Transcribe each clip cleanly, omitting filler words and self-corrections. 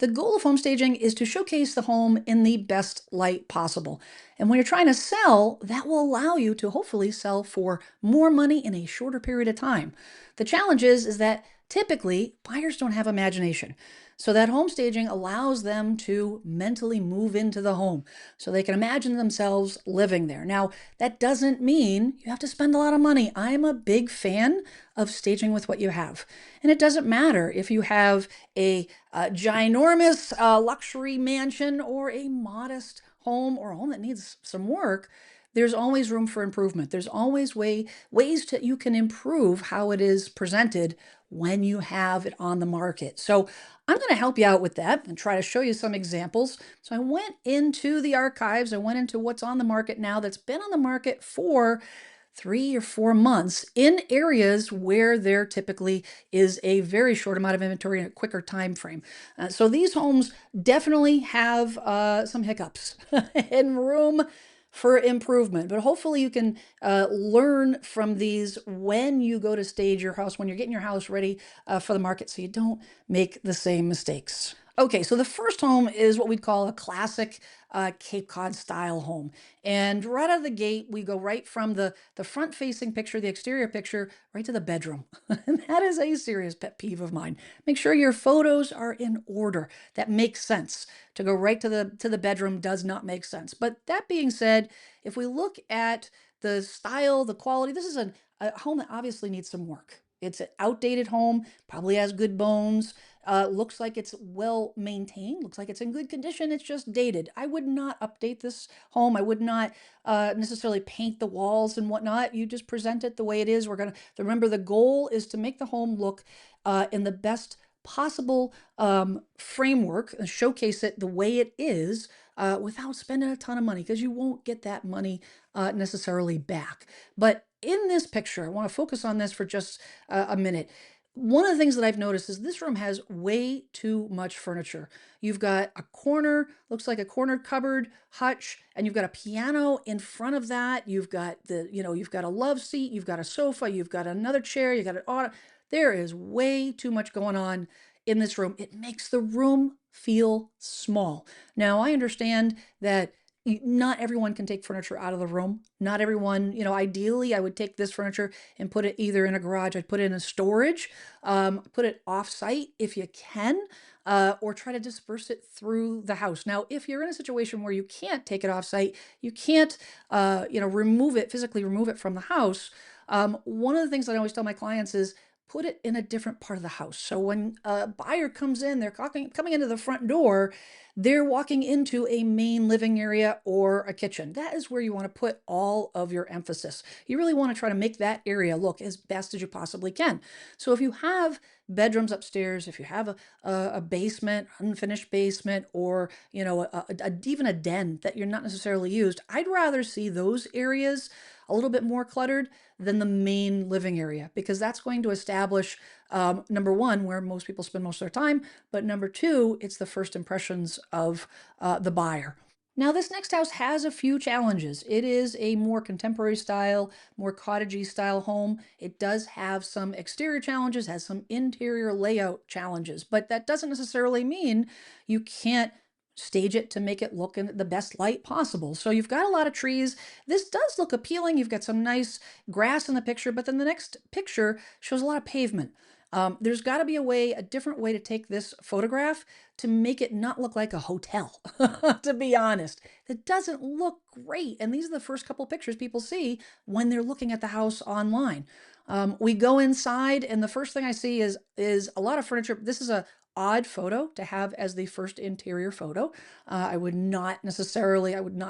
The goal of home staging is to showcase the home in the best light possible. And when you're trying to sell, that will allow you to hopefully sell for more money in a shorter period of time. The challenge is that typically buyers don't have imagination. So that home staging allows them to mentally move into the home so they can imagine themselves living there. Now, that doesn't mean you have to spend a lot of money. I'm a big fan of staging with what you have. And it doesn't matter if you have a ginormous luxury mansion or a modest home or a home that needs some work. There's always room for improvement. There's always ways to you can improve how it is presented when you have it on the market. So I'm going to help you out with that and try to show you some examples. So I went into the archives. I went into what's on the market now that's been on the market for 3 or 4 months in areas where there typically is a very short amount of inventory and a quicker time frame. So these homes definitely have some hiccups and room for improvement. But hopefully you can learn from these when you go to stage your house, when you're getting your house ready for the market so you don't make the same mistakes. Okay, so the first home is what we'd call a classic Cape Cod style home. And right out of the gate, we go right from the front facing picture, the exterior picture, right to the bedroom. And that is a serious pet peeve of mine. Make sure your photos are in order. That makes sense. To go right to the bedroom does not make sense. But that being said, if we look at the style, the quality, this is a home that obviously needs some work. It's an outdated home, probably has good bones. Looks like it's well maintained. Looks like it's in good condition. It's just dated. I would not update this home. I would not necessarily paint the walls and whatnot. You just present it the way it is. We're gonna remember the goal is to make the home look in the best possible framework and showcase it the way it is without spending a ton of money because you won't get that money necessarily back. But in this picture, I want to focus on this for just a minute. One of the things that I've noticed is this room has way too much furniture. You've got a corner, looks like a corner cupboard hutch, and you've got a piano in front of that. You've got you've got a love seat, you've got a sofa, you've got another chair, you've got an auto. There is way too much going on in this room. It makes the room feel small. Now, I understand that not everyone can take furniture out of the room. Not everyone, ideally, I would take this furniture and put it either in a garage, I'd put it in a storage, put it off site if you can, or try to disperse it through the house. Now, if you're in a situation where you can't take it off site, you can't, physically remove it from the house. One of the things that I always tell my clients is put it in a different part of the house. So when a buyer comes in, they're coming into the front door, they're walking into a main living area or a kitchen. That is where you want to put all of your emphasis. You really want to try to make that area look as best as you possibly can. So if you have bedrooms upstairs, if you have a basement, unfinished basement, or even a den that you're not necessarily used, I'd rather see those areas a little bit more cluttered than the main living area because that's going to establish number one where most people spend most of their time, but number two, it's the first impressions of the buyer. Now, this next house has a few challenges. It is a more contemporary style, more cottagey style home. It does have some exterior challenges, has some interior layout challenges, but that doesn't necessarily mean you can't stage it to make it look in the best light possible. So you've got a lot of trees. This does look appealing. You've got some nice grass in the picture, but then the next picture shows a lot of pavement. There's got to be a different way to take this photograph to make it not look like a hotel, to be honest. It doesn't look great. And these are the first couple pictures people see when they're looking at the house online. We go inside, and the first thing I see is a lot of furniture. This is a odd photo to have as the first interior photo. I would not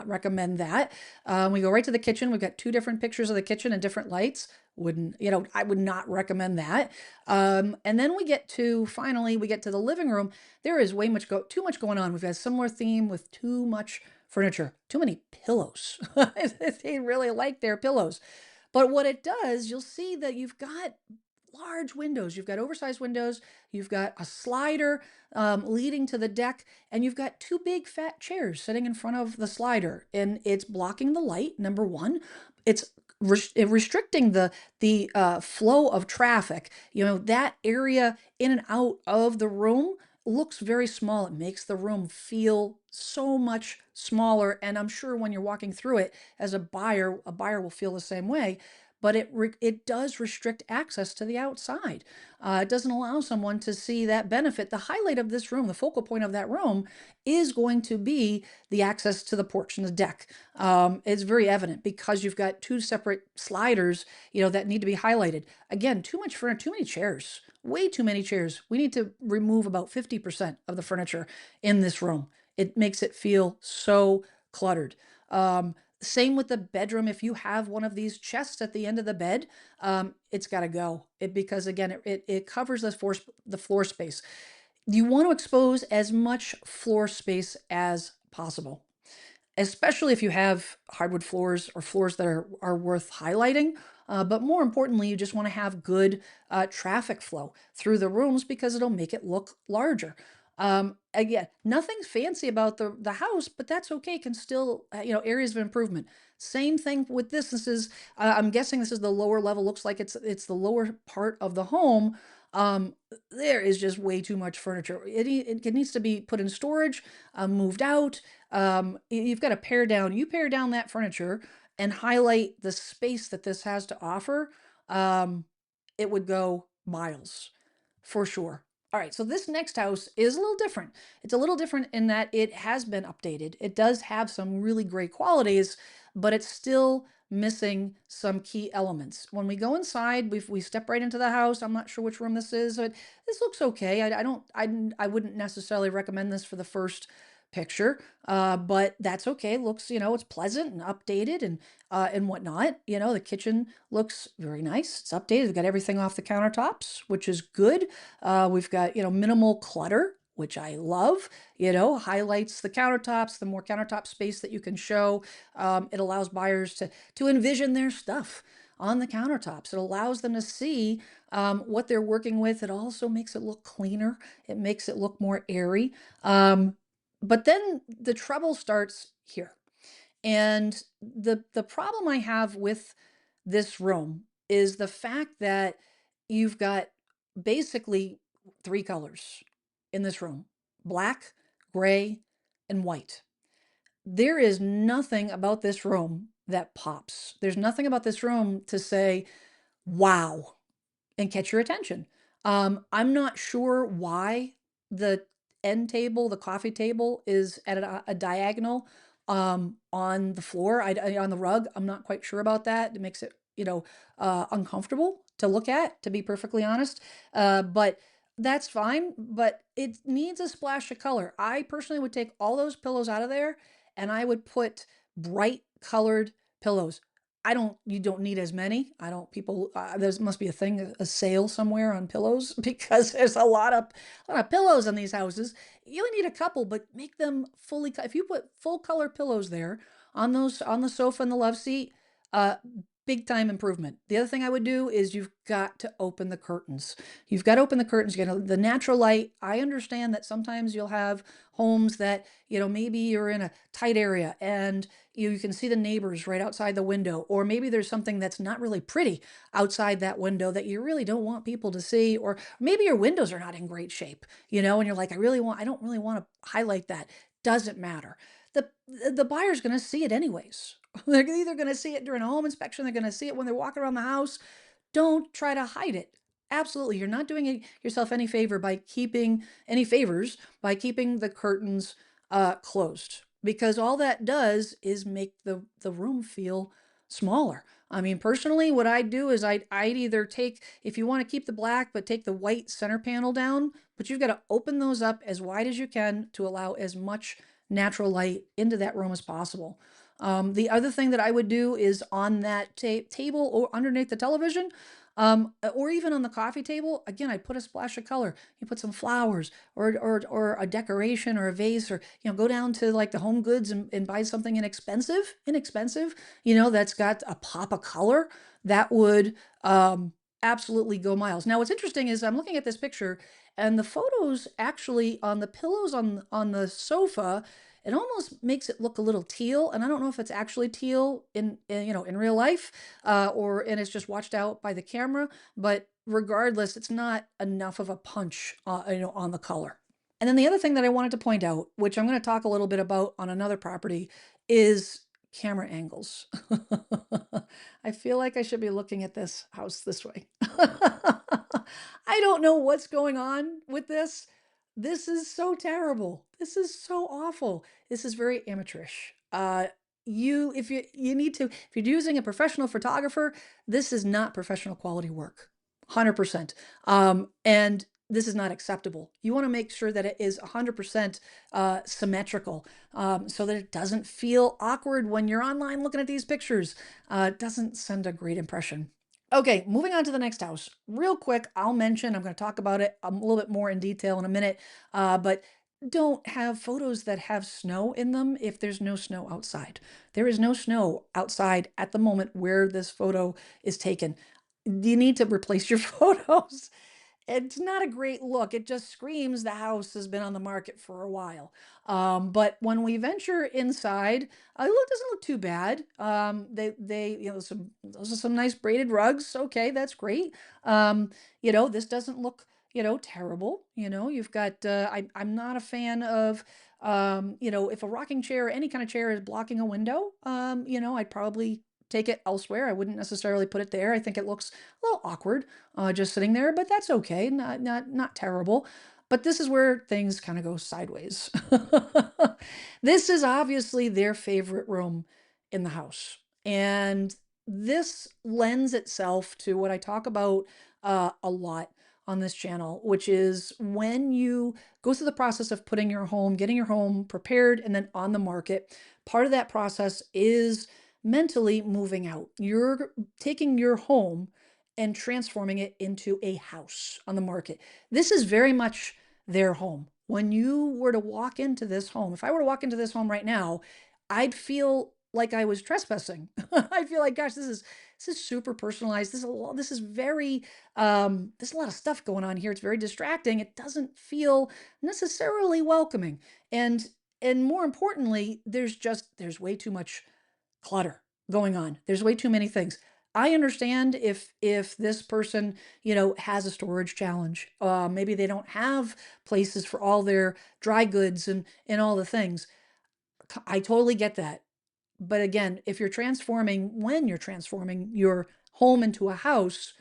recommend that. We go right to the kitchen. We've got two different pictures of the kitchen and different lights. I would not recommend that. And then finally, we get to the living room. There is too much going on. We've got a similar theme with too much furniture, too many pillows. They really like their pillows. But what it does, you'll see that you've got large windows. You've got oversized windows. You've got a slider leading to the deck, and you've got two big fat chairs sitting in front of the slider, and it's blocking the light. Number one, it's restricting the flow of traffic. That area in and out of the room looks very small. It makes the room feel so much smaller. And I'm sure when you're walking through it as a buyer will feel the same way. But it does restrict access to the outside. It doesn't allow someone to see that benefit. The highlight of this room, the focal point of that room, is going to be the access to the porch and the deck. It's very evident because you've got two separate sliders, that need to be highlighted. Again, too much furniture, too many chairs, way too many chairs. We need to remove about 50% of the furniture in this room. It makes it feel so cluttered. Same with the bedroom. If you have one of these chests at the end of the bed, it's got to go. Because again, it covers the floor space. You want to expose as much floor space as possible, especially if you have hardwood floors or floors that are worth highlighting. But more importantly, you just want to have good traffic flow through the rooms because it'll make it look larger. Again, nothing's fancy about the house, but that's okay. Can still, areas of improvement. Same thing with this. I'm guessing this is the lower level. Looks like it's the lower part of the home. There is just way too much furniture. It needs to be put in storage, moved out. You've got to pare down. You pare down that furniture and highlight the space that this has to offer. Um, it would go miles for sure. All right, so this next house is a little different. It's a little different in that it has been updated. It does have some really great qualities, but it's still missing some key elements. When we go inside, we step right into the house. I'm not sure which room this is, but this looks okay. I wouldn't necessarily recommend this for the first picture, but that's okay. Looks, it's pleasant and updated and whatnot. The kitchen looks very nice. It's updated. We've got everything off the countertops, which is good. We've got, minimal clutter, which I love, highlights the countertops, the more countertop space that you can show. It allows buyers to envision their stuff on the countertops. It allows them to see what they're working with. It also makes it look cleaner. It makes it look more airy. But then the trouble starts here. And the problem I have with this room is the fact that you've got basically three colors in this room: black, gray, and white. There is nothing about this room that pops. There's nothing about this room to say, wow, and catch your attention. I'm not sure why the end table, the coffee table, is at a diagonal on the floor, on the rug. I'm not quite sure about that. It makes it, uncomfortable to look at, to be perfectly honest. But that's fine. But it needs a splash of color. I personally would take all those pillows out of there and I would put bright colored pillows. You don't need as many. I don't, people, there must be a thing, a sale somewhere on pillows because there's a lot of pillows in these houses. You only need a couple, but make them if you put full color pillows there on the sofa and the love seat, uh, big time improvement. The other thing I would do is you've got to open the curtains. You've got to open the curtains. You know, the natural light. I understand that sometimes you'll have homes that, maybe you're in a tight area and you can see the neighbors right outside the window, or maybe there's something that's not really pretty outside that window that you really don't want people to see, or maybe your windows are not in great shape, and you're like, I don't really want to highlight that. Doesn't matter. The the buyer's going to see it anyways. They're either going to see it during a home inspection, they're going to see it when they're walking around the house. Don't try to hide it. Absolutely. You're not doing yourself any favors by keeping the curtains closed, because all that does is make the room feel smaller. I mean, personally, what I'd do is I'd either take, if you want to keep the black, but take the white center panel down, but you've got to open those up as wide as you can to allow as much natural light into that room as possible. The other thing that I would do is on that table or underneath the television, or even on the coffee table, again, I put a splash of color. You put some flowers or a decoration or a vase, or, go down to like the Home Goods and buy something inexpensive, that's got a pop of color that would absolutely go miles. Now, what's interesting is I'm looking at this picture and the photos actually on the pillows on the sofa, it almost makes it look a little teal, and I don't know if it's actually teal in real life, and it's just watched out by the camera. But regardless, it's not enough of a punch, on the color. And then the other thing that I wanted to point out, which I'm going to talk a little bit about on another property, is camera angles. I feel like I should be looking at this house this way. I don't know what's going on with this. This is so terrible. This is so awful. This is very amateurish. If you need to, if you're using a professional photographer, this is not professional quality work. 100%. And this is not acceptable. You want to make sure that it is 100% symmetrical, so that it doesn't feel awkward when you're online looking at these pictures. It doesn't send a great impression. Okay, moving on to the next house. Real quick, I'll mention, I'm going to talk about it a little bit more in detail in a minute, but don't have photos that have snow in them if there's no snow outside. There is no snow outside at the moment where this photo is taken. You need to replace your photos. It's not a great look. It just screams the house has been on the market for a while. But when we venture inside, it doesn't look too bad. Those are some nice braided rugs. Okay, that's great. This doesn't look, terrible. You've got. I'm not a fan of. If a rocking chair or any kind of chair is blocking a window, I'd probably take it elsewhere. I wouldn't necessarily put it there. I think it looks a little awkward just sitting there, but that's okay. Not terrible. But this is where things kind of go sideways. This is obviously their favorite room in the house. And this lends itself to what I talk about a lot on this channel, which is when you go through the process of getting your home prepared and then on the market, part of that process is mentally moving out. You're taking your home and transforming it into a house on the market. This is very much their home. When you were to walk into this home, if I were to walk into this home right now, I'd feel like I was trespassing. I feel like, gosh, this is super personalized. This is very there's a lot of stuff going on here. It's very distracting. It doesn't feel necessarily welcoming. And more importantly, there's way too much clutter going on. There's way too many things. I understand if this person, has a storage challenge. Maybe they don't have places for all their dry goods and all the things. I totally get that. But again, when you're transforming your home into a house,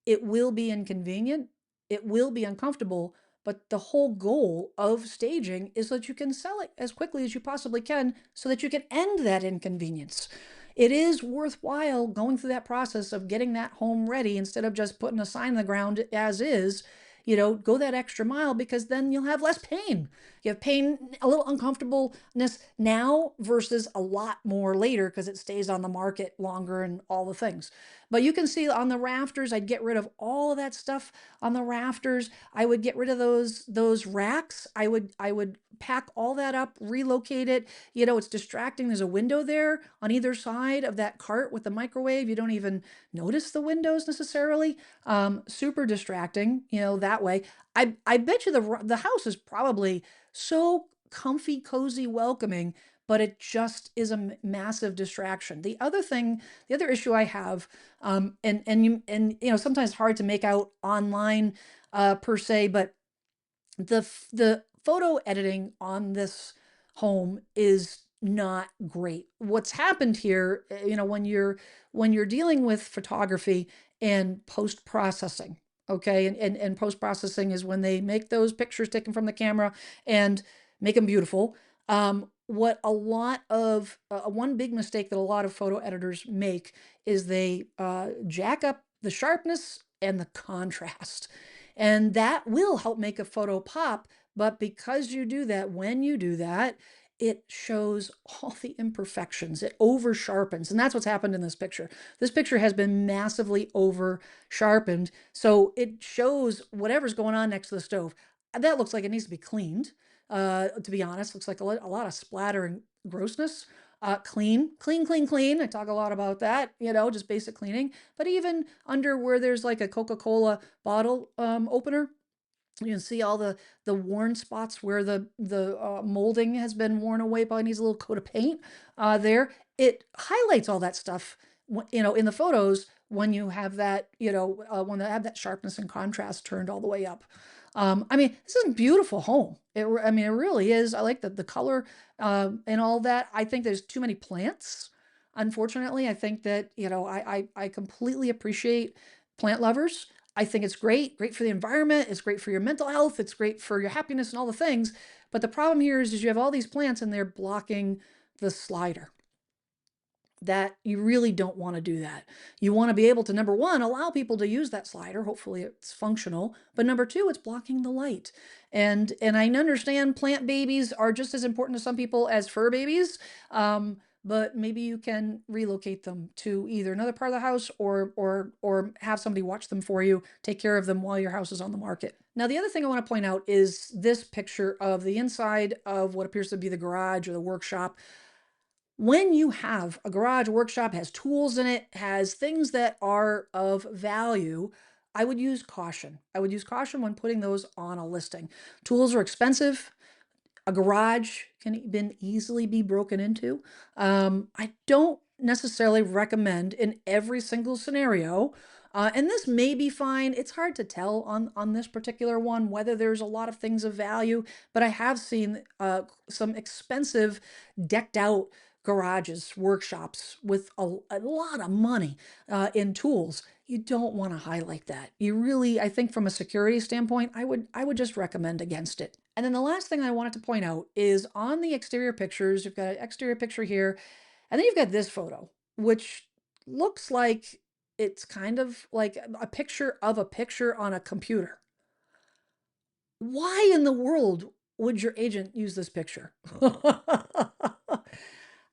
it will be inconvenient, it will be uncomfortable, but the whole goal of staging is that you can sell it as quickly as you possibly can so that you can end that inconvenience. It is worthwhile going through that process of getting that home ready instead of just putting a sign in the ground as is. Go that extra mile because then you'll have less pain. You have pain, a little uncomfortableness now versus a lot more later because it stays on the market longer and all the things. But you can see on the rafters, I'd get rid of all of that stuff on the rafters. I would get rid of those racks. I would pack all that up, relocate it. It's distracting. There's a window there on either side of that cart with the microwave. You don't even notice the windows necessarily. Super distracting, that way. I bet you the house is probably so comfy, cozy, welcoming, but it just is a massive distraction. The other issue I have, sometimes hard to make out online per se, but the photo editing on this home is not great. What's happened here, when you're dealing with photography and post processing, okay, and post processing is when they make those pictures taken from the camera and make them beautiful. What a lot of one big mistake that a lot of photo editors make is they jack up the sharpness and the contrast. And that will help make a photo pop. But because you do that, when you do that, it shows all the imperfections. It over sharpens. And that's what's happened in this picture. This picture has been massively over sharpened. So it shows whatever's going on next to the stove. That looks like it needs to be cleaned. To be honest, looks like a lot of splatter and grossness. Clean, clean, clean, clean. I talk a lot about that, just basic cleaning. But even under where there's like a Coca-Cola bottle opener, you can see all the worn spots where the molding has been worn away. Probably needs a little coat of paint there. It highlights all that stuff, in the photos when you have that, when they have that sharpness and contrast turned all the way up. I mean, this is a beautiful home. I mean, it really is. I like the color and all that. I think there's too many plants. Unfortunately, I think that I completely appreciate plant lovers. I think it's great for the environment. It's great for your mental health. It's great for your happiness and all the things. But the problem here is you have all these plants and they're blocking the slider. That you really don't want to do that. You want to be able to, number one, allow people to use that slider. Hopefully it's functional. But number two, it's blocking the light. And I understand plant babies are just as important to some people as fur babies. But maybe you can relocate them to either another part of the house or have somebody watch them for you, take care of them while your house is on the market. Now, the other thing I want to point out is this picture of the inside of what appears to be the garage or the workshop. When you have a garage workshop, has tools in it, has things that are of value, I would use caution. I would use caution when putting those on a listing. Tools are expensive. A garage can easily be broken into. I don't necessarily recommend in every single scenario. And this may be fine. It's hard to tell on this particular one whether there's a lot of things of value, but I have seen some expensive, decked out garages, workshops with a lot of money in tools. You don't want to highlight that. You really, I think from a security standpoint, I would just recommend against it. And then the last thing I wanted to point out is on the exterior pictures, you've got an exterior picture here, and then you've got this photo, which looks like it's kind of like a picture of a picture on a computer. Why in the world would your agent use this picture?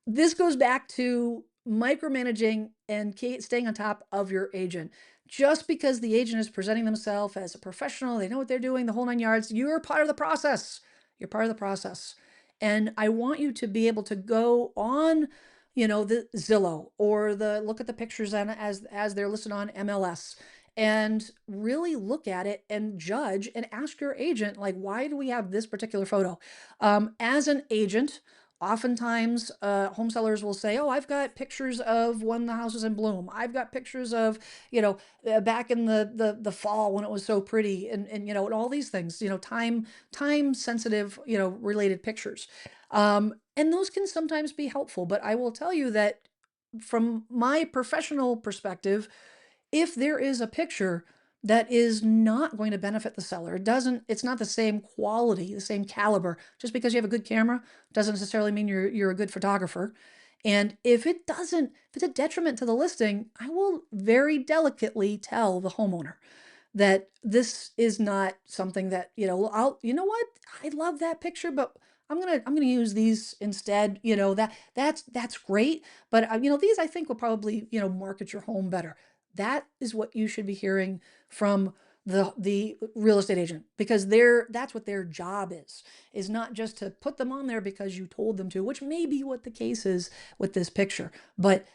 This goes back to micromanaging and staying on top of your agent. Just because the agent is presenting themselves as a professional, they know what they're doing, the whole nine yards, you're part of the process. You're part of the process. And I want you to be able to go on, the Zillow or the look at the pictures as they're listed on MLS and really look at it and judge and ask your agent, like, why do we have this particular photo? As an agent, oftentimes, home sellers will say, "Oh, I've got pictures of when the house was in bloom. I've got pictures of, back in the fall when it was so pretty, and all these things, time sensitive, related pictures, and those can sometimes be helpful. But I will tell you that from my professional perspective, if there is a picture that is not going to benefit the seller, it's not the same quality, the same caliber. Just because you have a good camera doesn't necessarily mean you're a good photographer. And if it's a detriment to the listing, I will very delicately tell the homeowner that this is not something that, you know what? I love that picture, but I'm gonna use these instead. That's great. But these I think will probably, market your home better. That is what you should be hearing from the real estate agent, because that's what their job is not just to put them on there because you told them to, which may be what the case is with this picture. But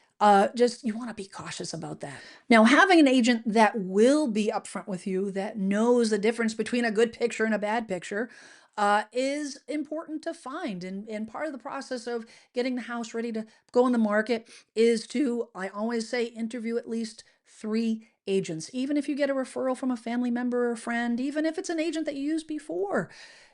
just you want to be cautious about that. Now, having an agent that will be upfront with you, that knows the difference between a good picture and a bad picture, is important to find. And part of the process of getting the house ready to go on the market is to, I always say, interview at least three agents. Even if you get a referral from a family member or friend, even if it's an agent that you used before,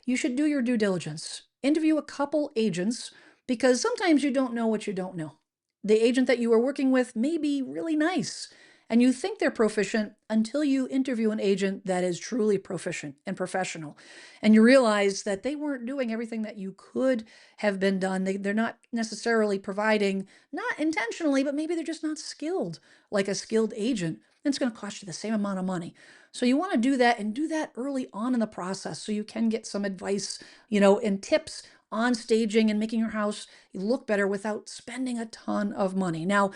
you should do your due diligence. Interview a couple agents, because sometimes you don't know what you don't know. The agent that you are working with may be really nice, and you think they're proficient until you interview an agent that is truly proficient and professional. And you realize that they weren't doing everything that you could have been done. They're not necessarily providing, not intentionally, but maybe they're just not skilled like a skilled agent. And it's going to cost you the same amount of money. So you want to do that, and do that early on in the process so you can get some advice, and tips on staging and making your house look better without spending a ton of money. Now,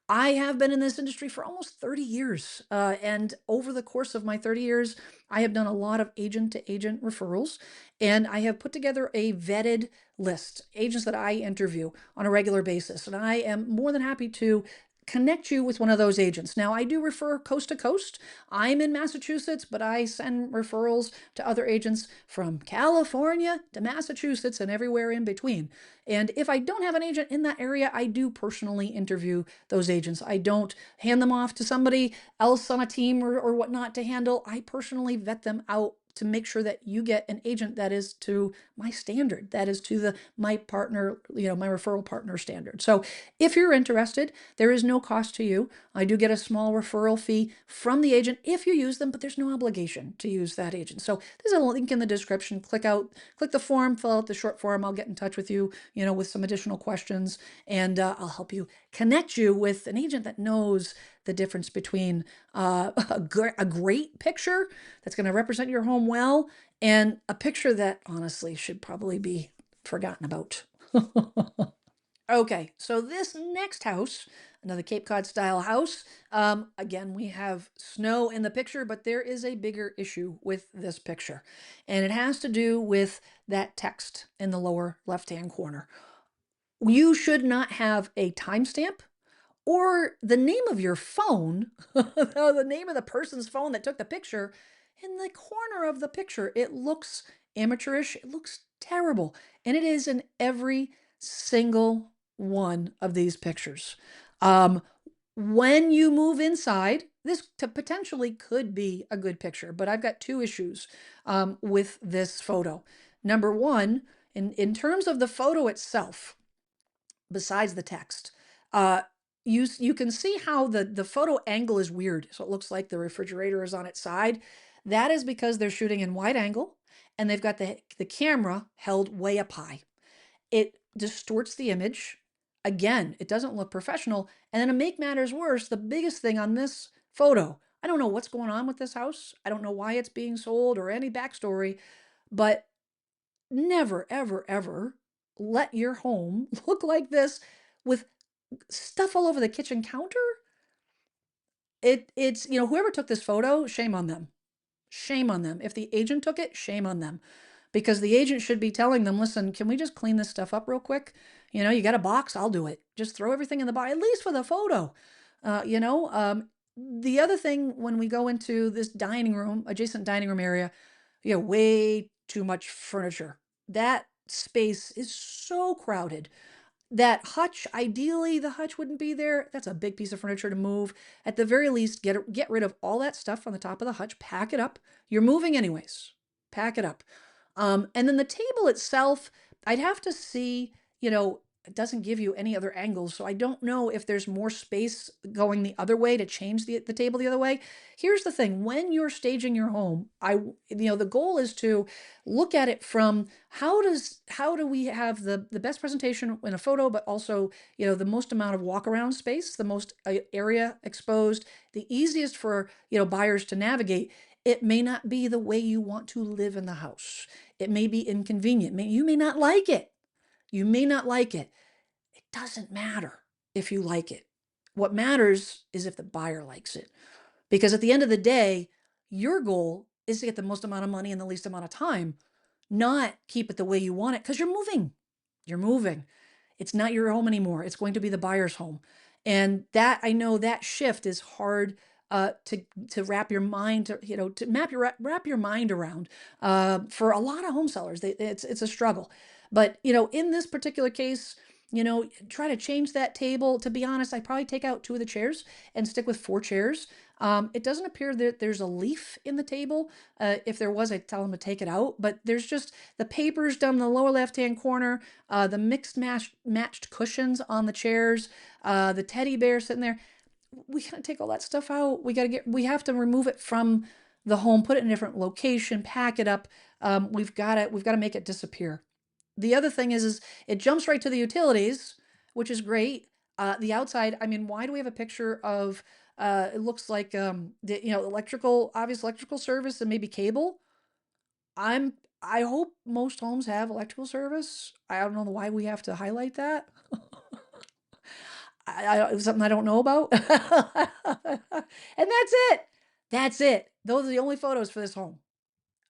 I have been in this industry for almost 30 years. And over the course of my 30 years, I have done a lot of agent to agent referrals. And I have put together a vetted list, agents that I interview on a regular basis. And I am more than happy to connect you with one of those agents. Now, I do refer coast to coast. I'm in Massachusetts, but I send referrals to other agents from California to Massachusetts and everywhere in between. And if I don't have an agent in that area, I do personally interview those agents. I don't hand them off to somebody else on a team or whatnot to handle. I personally vet them out to make sure that you get an agent that is to my standard, that is to my partner, my referral partner standard. So if you're interested, there is no cost to you. I do get a small referral fee from the agent if you use them, but there's no obligation to use that agent. So there's a link in the description. Click the form, fill out the short form. I'll get in touch with you, with some additional questions, and I'll help you connect you with an agent that knows the difference between a great picture that's going to represent your home well and a picture that honestly should probably be forgotten about. Okay, so this next house, another Cape Cod style house, again, we have snow in the picture, but there is a bigger issue with this picture, and it has to do with that text in the lower left-hand corner. You should not have a timestamp or the name of your phone, the name of the person's phone that took the picture, in the corner of the picture. It looks amateurish, it looks terrible, and it is in every single one of these pictures. Um, when you move inside, this potentially could be a good picture, but I've got two issues with this photo. Number one, in terms of the photo itself, besides the text, uh, you can see how the photo angle is weird. So it looks like the refrigerator is on its side. That is because they're shooting in wide angle and they've got the camera held way up high. It distorts the image. Again, it doesn't look professional. And then to make matters worse, the biggest thing on this photo, I don't know what's going on with this house. I don't know why it's being sold or any backstory, but never, ever, ever let your home look like this with stuff all over the kitchen counter. It's, whoever took this photo, shame on them. Shame on them. If the agent took it, shame on them. Because the agent should be telling them, listen, can we just clean this stuff up real quick? You got a box, I'll do it. Just throw everything in the box, at least for the photo. The other thing, when we go into this adjacent dining room area, way too much furniture. That space is so crowded. That hutch, ideally, the hutch wouldn't be there. That's a big piece of furniture to move. At the very least, get rid of all that stuff on the top of the hutch. Pack it up. You're moving anyways. Pack it up. And then the table itself, I'd have to see, it doesn't give you any other angles. So I don't know if there's more space going the other way to change the table the other way. Here's the thing. When you're staging your home, the goal is to look at it from how do we have the best presentation in a photo, but also, the most amount of walk around space, the most area exposed, the easiest for, buyers to navigate. It may not be the way you want to live in the house. It may be inconvenient. You may not like it. You may not like it. It doesn't matter if you like it. What matters is if the buyer likes it. Because at the end of the day, your goal is to get the most amount of money in the least amount of time, not keep it the way you want it, because you're moving. You're moving. It's not your home anymore. It's going to be the buyer's home. And that, I know that shift is hard to wrap your mind wrap your mind around. For a lot of home sellers, it's a struggle. But in this particular case, try to change that table. To be honest, I probably take out 2 of the chairs and stick with 4 chairs. It doesn't appear that there's a leaf in the table. If there was, I'd tell them to take it out. But there's just the papers down in the lower left-hand corner, the matched cushions on the chairs, the teddy bear sitting there. We gotta take all that stuff out. We have to remove it from the home, put it in a different location, pack it up. We've got to make it disappear. The other thing is it jumps right to the utilities, which is great. The outside, I mean, why do we have a picture of, it looks like, obvious electrical service and maybe cable? I hope most homes have electrical service. I don't know why we have to highlight that. Something I don't know about. And that's it. That's it. Those are the only photos for this home.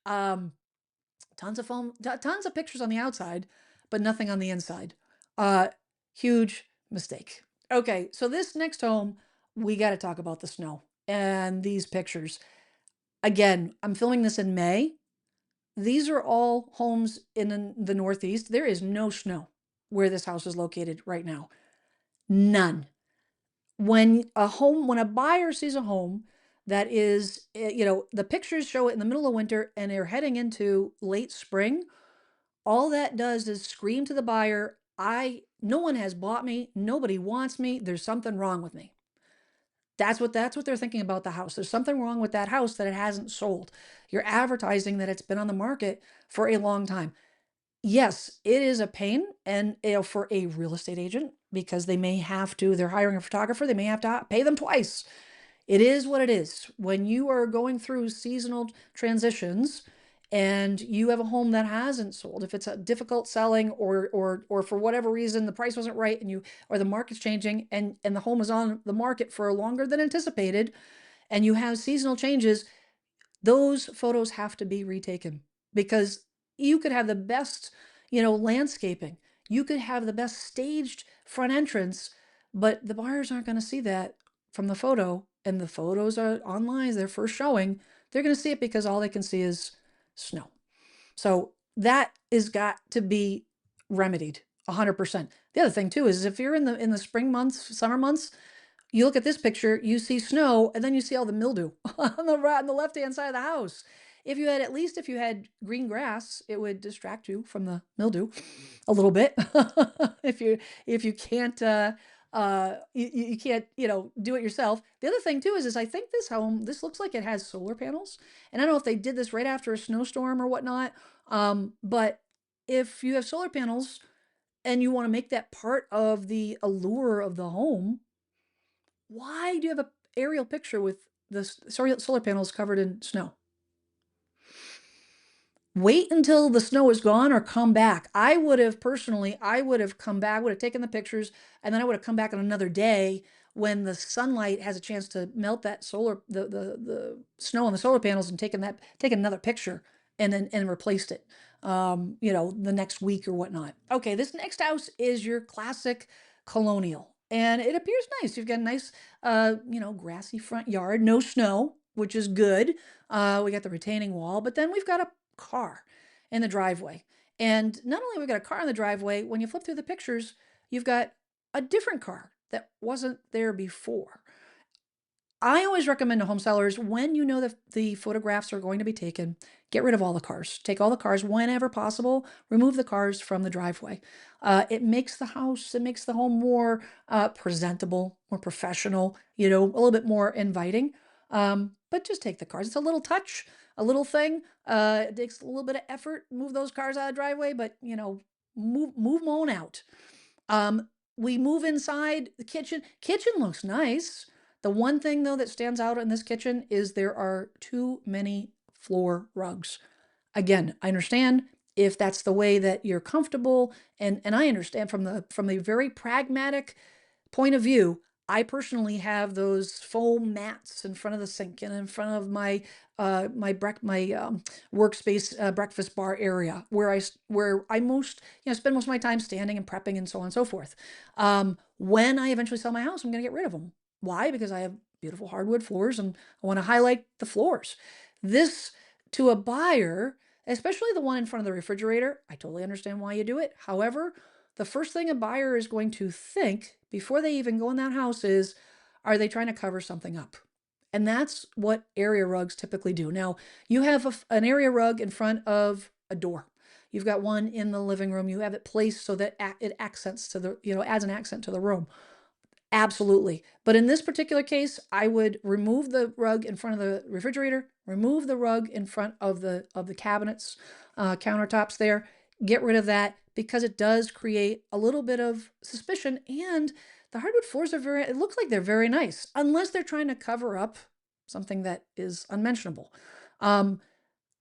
Um, tons of pictures on the outside, but nothing on the inside. Uh, Huge mistake. Okay, so this next home, we got to talk about the snow and these pictures. Again, I'm filming this in May. These are all homes in the Northeast. There is no snow where this house is located right now. None. When a buyer sees a home that is, the pictures show it in the middle of winter and they're heading into late spring, all that does is scream to the buyer, no one has bought me, nobody wants me, there's something wrong with me. That's what they're thinking about the house. There's something wrong with that house that it hasn't sold. You're advertising that it's been on the market for a long time. Yes, it is a pain and for a real estate agent because they're hiring a photographer, they may have to pay them twice. It is what it is. When you are going through seasonal transitions and you have a home that hasn't sold, if it's a difficult selling or for whatever reason the price wasn't right and you or the market's changing and the home is on the market for longer than anticipated and you have seasonal changes, those photos have to be retaken because you could have the best, landscaping. You could have the best staged front entrance, but the buyers aren't going to see that from the photo. And the photos are online, their first showing. They're going to see it because all they can see is snow. So that is got to be remedied 100%. The other thing too is if you're in the spring months, summer months, you look at this picture, you see snow, and then you see all the mildew on the left-hand side of the house. If you had green grass, it would distract you from the mildew a little bit. if you if you can't you can't, do it yourself. The other thing too is I think this looks like it has solar panels. And I don't know if they did this right after a snowstorm or whatnot. But if you have solar panels and you want to make that part of the allure of the home, why do you have a aerial picture with the solar panels covered in snow? Wait until the snow is gone or come back. I would have come back, would have taken the pictures, and then I would have come back on another day when the sunlight has a chance to melt the snow on the solar panels and taken another picture and replaced it. The next week or whatnot. Okay, this next house is your classic colonial. And it appears nice. You've got a nice grassy front yard, no snow, which is good. We got the retaining wall, but then we've got a car in the driveway. And not only have we got a car in the driveway, when you flip through the pictures, you've got a different car that wasn't there before. I always recommend to home sellers when you know that the photographs are going to be taken, get rid of all the cars. Take all the cars whenever possible. Remove the cars from the driveway. It makes the home more presentable, more professional, a little bit more inviting. But just take the cars. It's a little touch, a little thing. It takes a little bit of effort. Move those cars out of the driveway, but move them on out. We move inside the kitchen. Kitchen looks nice. The one thing though that stands out in this kitchen is there are too many floor rugs. Again, I understand if that's the way that you're comfortable and I understand from the very pragmatic point of view, I personally have those foam mats in front of the sink and in front of my workspace breakfast bar area where I spend most of my time standing and prepping and so on and so forth. When I eventually sell my house, I'm going to get rid of them. Why? Because I have beautiful hardwood floors and I want to highlight the floors. This to a buyer, especially the one in front of the refrigerator, I totally understand why you do it. However, the first thing a buyer is going to think before they even go in that house is, are they trying to cover something up? And that's what area rugs typically do. Now, you have an area rug in front of a door. You've got one in the living room. You have it placed so that it accents to adds an accent to the room. Absolutely. But in this particular case, I would remove the rug in front of the refrigerator, remove the rug in front of the cabinets, countertops there, get rid of that because it does create a little bit of suspicion. And the hardwood floors it looks like they're very nice, unless they're trying to cover up something that is unmentionable.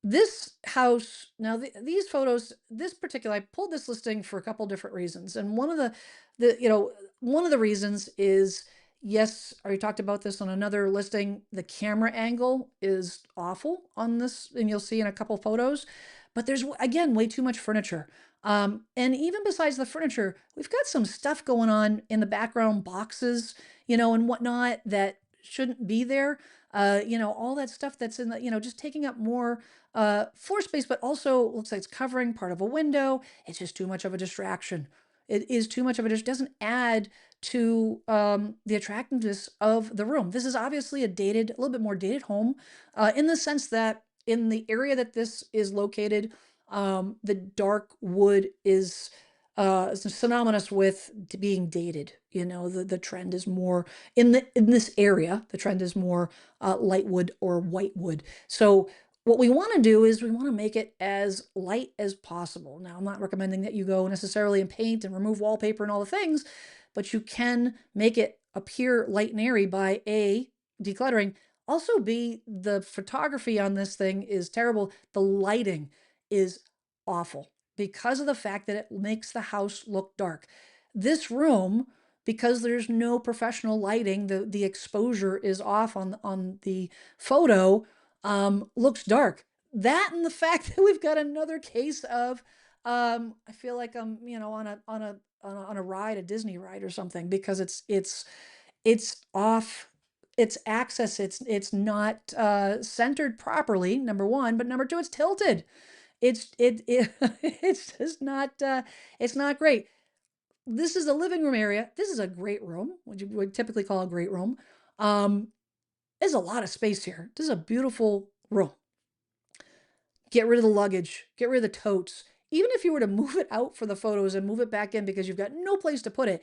This house, now these photos, I pulled this listing for a couple different reasons. And one of the reasons is, yes, I already talked about this on another listing. The camera angle is awful on this, and you'll see in a couple photos, but there's, again, way too much furniture. And even besides the furniture, we've got some stuff going on in the background, boxes, and whatnot that shouldn't be there. All that stuff that's in just taking up more floor space, but also looks like it's covering part of a window. It's just too much of a distraction. It is too much of it. It doesn't add to the attractiveness of the room. This is obviously a little bit more dated home, in the sense that in the area that this is located, the dark wood is synonymous with being dated. You know, the trend is more in this area. The trend is more light wood or white wood. So what we want to do is we want to make it as light as possible. Now, I'm not recommending that you go necessarily and paint and remove wallpaper and all the things, but you can make it appear light and airy by A, decluttering. Also, B, the photography on this thing is terrible. The lighting is awful because of the fact that it makes the house look dark. This room, because there's no professional lighting, the exposure is off on the photo, looks dark. That and the fact that we've got another case of, I feel like I'm, on a ride, a Disney ride or something, because it's off its axis. It's not centered properly, number one, but number two, it's tilted. It's just not it's not great. This is a living room area. This is a great room, what you would typically call a great room. Um, there's a lot of space here. This is a beautiful room. Get rid of the luggage, get rid of the totes. Even if you were to move it out for the photos and move it back in because you've got no place to put it.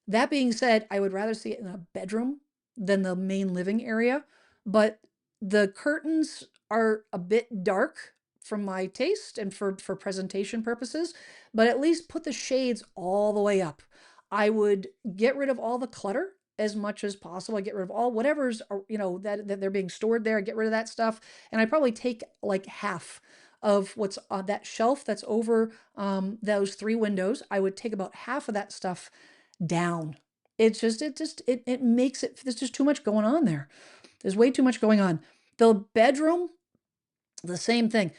That being said, I would rather see it in a bedroom than the main living area, but the curtains are a bit dark from my taste and for presentation purposes, but at least put the shades all the way up. I would get rid of all the clutter as much as possible. I get rid of all whatever's, that they're being stored there. I get rid of that stuff, and I probably take like half of what's on that shelf that's over those three windows. I would take about half of that stuff down. It makes it, there's just too much going on there. There's way too much going on. The bedroom, the same thing.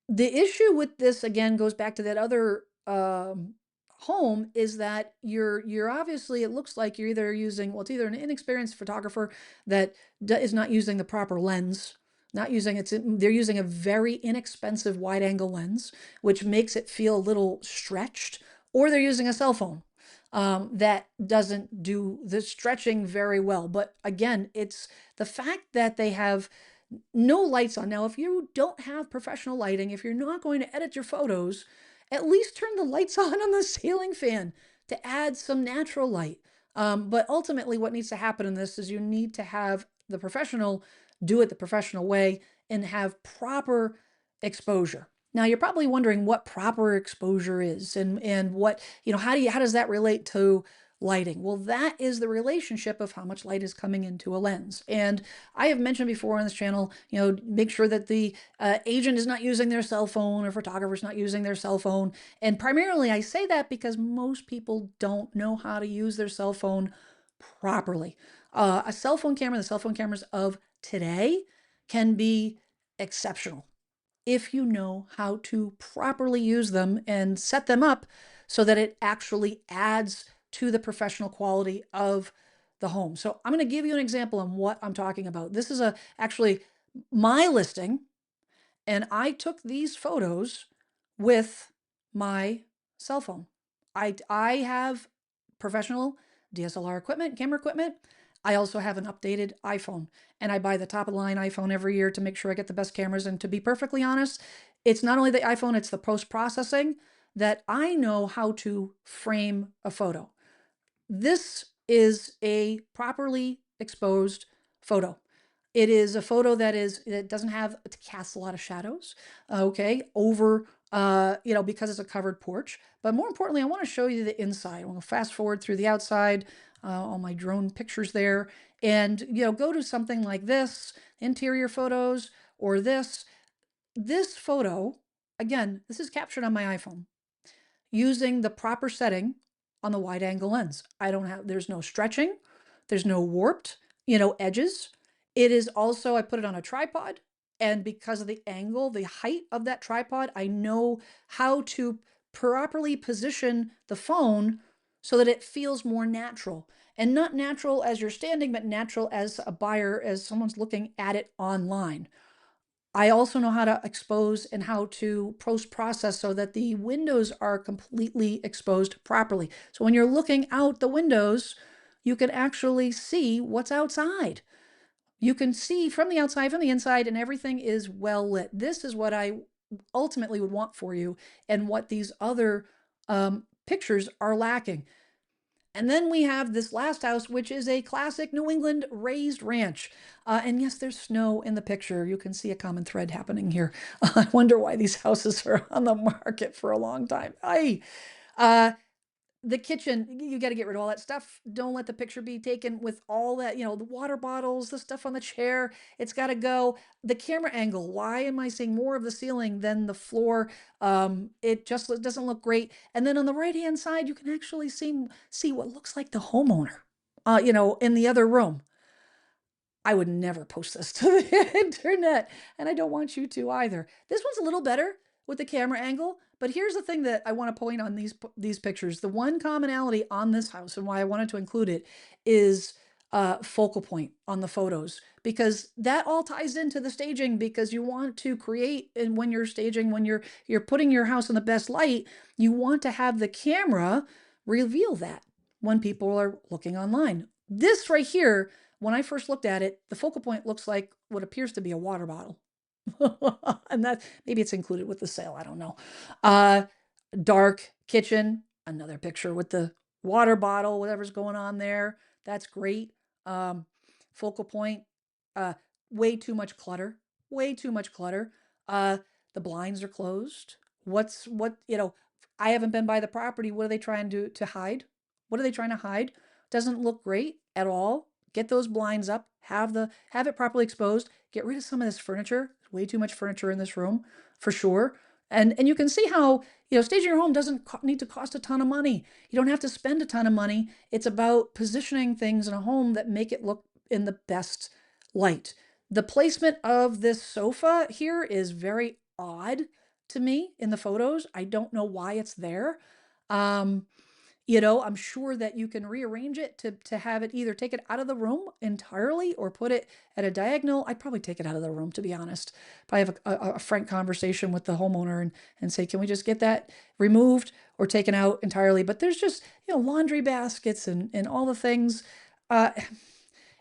The issue with this again goes back to that other home, is that you're obviously, it looks like you're either using, well, it's either an inexperienced photographer that is not using the proper lens, not using they're using a very inexpensive wide angle lens, which makes it feel a little stretched, or they're using a cell phone that doesn't do the stretching very well. But again, it's the fact that they have no lights on. Now, if you don't have professional lighting, if you're not going to edit your photos, at least turn the lights on the ceiling fan to add some natural light. But ultimately, what needs to happen in this is you need to have the professional do it the professional way and have proper exposure. Now, you're probably wondering what proper exposure is, and what, how does that relate to lighting? Well, that is the relationship of how much light is coming into a lens. And I have mentioned before on this channel, make sure that the agent is not using their cell phone, or photographer's not using their cell phone. And primarily I say that because most people don't know how to use their cell phone properly. A cell phone camera, the cell phone cameras of today can be exceptional if you know how to properly use them and set them up so that it actually adds to the professional quality of the home. So I'm going to give you an example on what I'm talking about. This is actually my listing, and I took these photos with my cell phone. I have professional DSLR equipment, camera equipment. I also have an updated iPhone, and I buy the top of the line iPhone every year to make sure I get the best cameras. And to be perfectly honest, it's not only the iPhone, it's the post-processing that I know how to frame a photo. This is a properly exposed photo. It is a photo that doesn't have to cast a lot of shadows, okay, over, because it's a covered porch. But more importantly, I want to show you the inside. I'm going to fast forward through the outside, all my drone pictures there, and, go to something like this, interior photos, or this photo. Again, this is captured on my iPhone using the proper setting on the wide angle lens. There's no stretching, there's no warped, edges. It is also, I put it on a tripod, and because of the angle, the height of that tripod, I know how to properly position the phone so that it feels more natural, and not natural as you're standing, but natural as a buyer, as someone's looking at it online. I also know how to expose and how to post-process so that the windows are completely exposed properly. So when you're looking out the windows, you can actually see what's outside. You can see from the outside, from the inside, and everything is well lit. This is what I ultimately would want for you, and what these other pictures are lacking. And then we have this last house, which is a classic New England raised ranch. And yes, there's snow in the picture. You can see a common thread happening here. I wonder why these houses are on the market for a long time. Uh, the kitchen, you got to get rid of all that stuff. Don't let the picture be taken with all that, the water bottles, the stuff on the chair. It's got to go. The camera angle, why am I seeing more of the ceiling than the floor? It just doesn't look great. And then on the right hand side, you can actually see what looks like the homeowner, in the other room. I would never post this to the internet, and I don't want you to either. This one's a little better with the camera angle, but here's the thing that I want to point on these pictures. The one commonality on this house, and why I wanted to include it, is focal point on the photos, because that all ties into the staging. Because you want to create, and when you're staging, when you're putting your house in the best light, you want to have the camera reveal that when people are looking online. This right here, when I first looked at it, the focal point looks like what appears to be a water bottle. And that, maybe it's included with the sale, I don't know. Uh, Dark kitchen, another picture with the water bottle, whatever's going on there. That's great. Um, Focal point, uh, way too much clutter, way too much clutter. Uh, the blinds are closed. I haven't been by the property. What are they trying to hide? What are they trying to hide? Doesn't look great at all. Get those blinds up, have it properly exposed, get rid of some of this furniture. Way too much furniture in this room, for sure. And you can see how, staging your home doesn't need to cost a ton of money. You don't have to spend a ton of money. It's about positioning things in a home that make it look in the best light. The placement of this sofa here is very odd to me in the photos. I don't know why it's there. Um, I'm sure that you can rearrange it to have it, either take it out of the room entirely or put it at a diagonal. I'd probably take it out of the room, to be honest. Probably have a frank conversation with the homeowner and say, can we just get that removed or taken out entirely? But there's just, laundry baskets and all the things. Uh,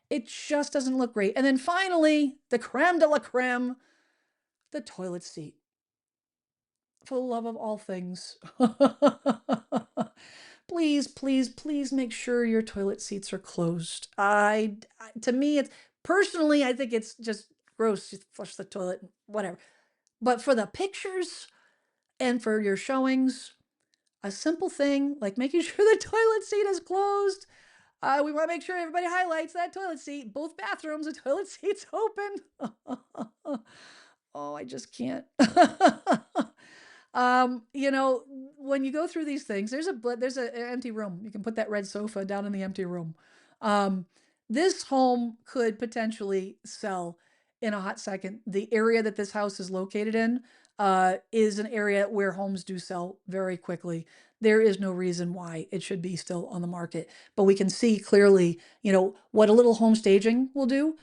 it just doesn't look great. And then finally, the creme de la creme, the toilet seat. For the love of all things. Please, please, please make sure your toilet seats are closed. To me, it's personally, I think it's just gross. Just flush the toilet, whatever. But for the pictures and for your showings, a simple thing like making sure the toilet seat is closed. We want to make sure everybody highlights that toilet seat. Both bathrooms, the toilet seat's open. Oh, I just can't. When you go through these things, there's an empty room. You can put that red sofa down in the empty room. Um, this home could potentially sell in a hot second. The area that this house is located in is an area where homes do sell very quickly. There is no reason why it should be still on the market, but we can see clearly, what a little home staging will do,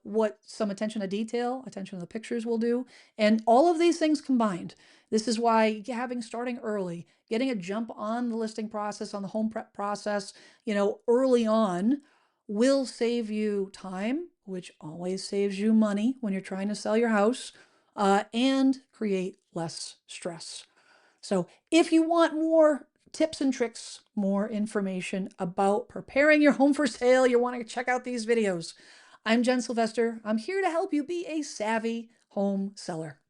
what some attention to detail, attention to the pictures will do, and all of these things combined. This is why starting early, getting a jump on the listing process, on the home prep process, early on will save you time, which always saves you money when you're trying to sell your house, and create less stress. So if you want more tips and tricks, more information about preparing your home for sale, you want to check out these videos. I'm Jen Sylvester. I'm here to help you be a savvy home seller.